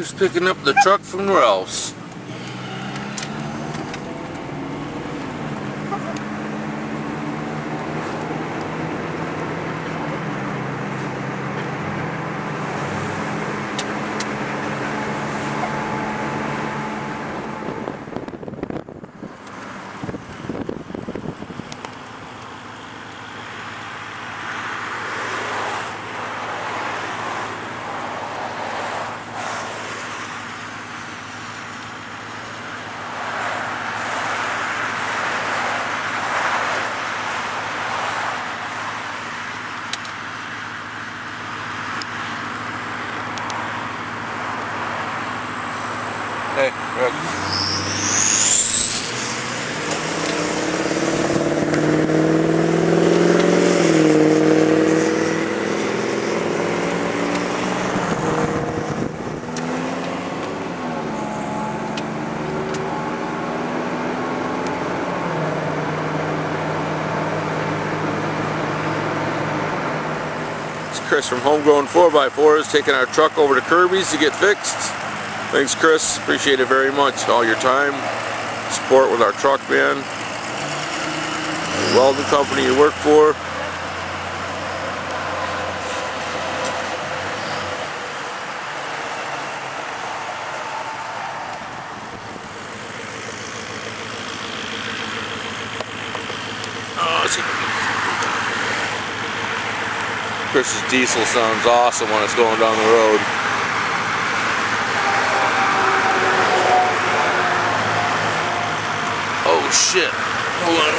Just picking up the truck from Ralph's. Hey, Rick. It's Chris from Homegrown 4x4s taking our truck over to Kirby's to get fixed. Thanks, Chris. Appreciate it very much. All your time, support with our truck, man. The welding company you work for. Chris's diesel sounds awesome when it's going down the road. Oh shit, hold on.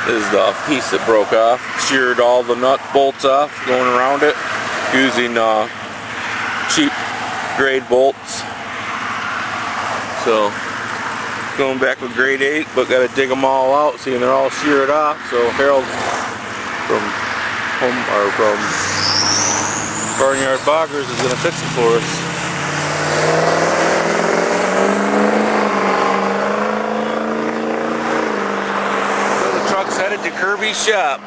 This is the piece that broke off. Sheared all the nut bolts off going around it using cheap grade bolts. So going back with grade 8, but got to dig them all out, seeing they're all sheared off. So Harold from Barnyard Boggers is going to fix it for us. So the truck's headed to Kirby's shop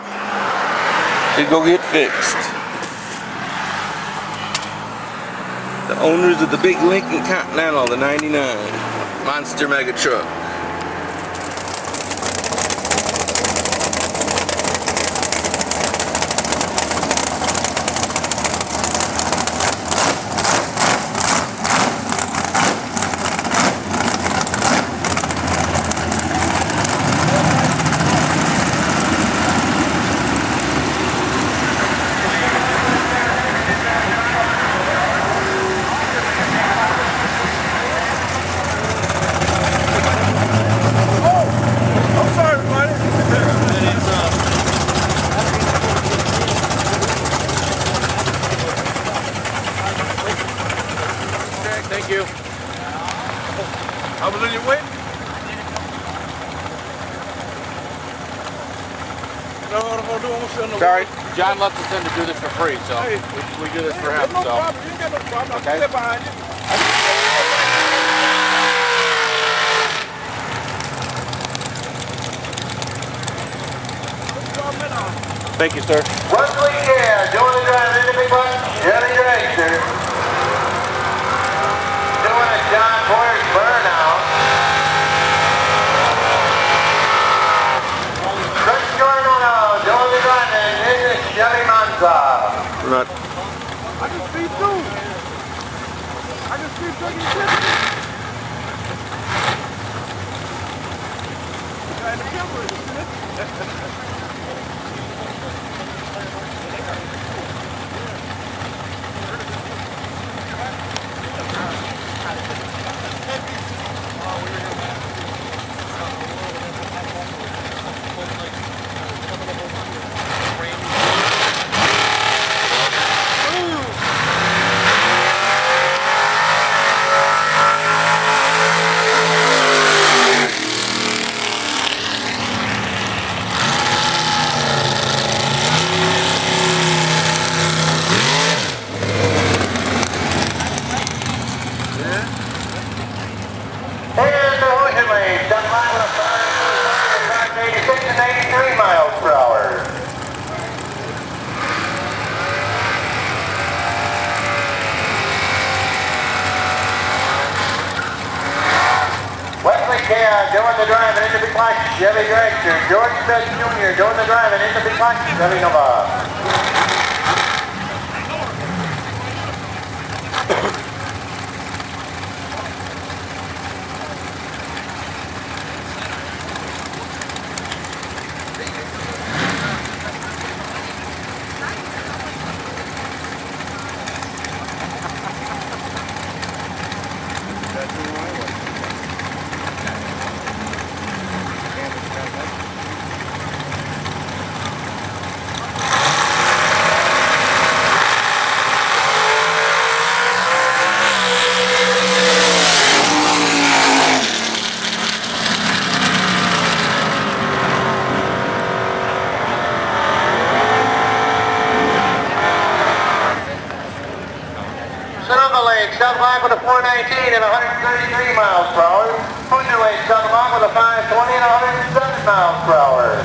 to go get fixed. The owners of the big Lincoln Continental, the 99. Monster mega truck. Thank you. I was on your way. Sorry, John left us in to do this for free, so we do this for him. No problem. You ain't got no problem. Okay. I'll stay behind you. Thank you, sir. Russell, yeah. Do you want to drive in the big one? Yeah, you're right, sir. Doing a John Boyer's burnout. Chris Jordan, doing the driving in the Chevy Monza. We're not. I can speed too. I can speed through your shit. Trying to kill it, isn't it? stop line with a 86 and 83 miles per hour. Wesley Kia doing the driving into the clock, Chevy Director. George Smith Jr. doing the driving into the clock, Chevy Nova. South line with a 419 and 133 miles per hour. Hoosier Lane, south line with a 520 and 107 miles per hour.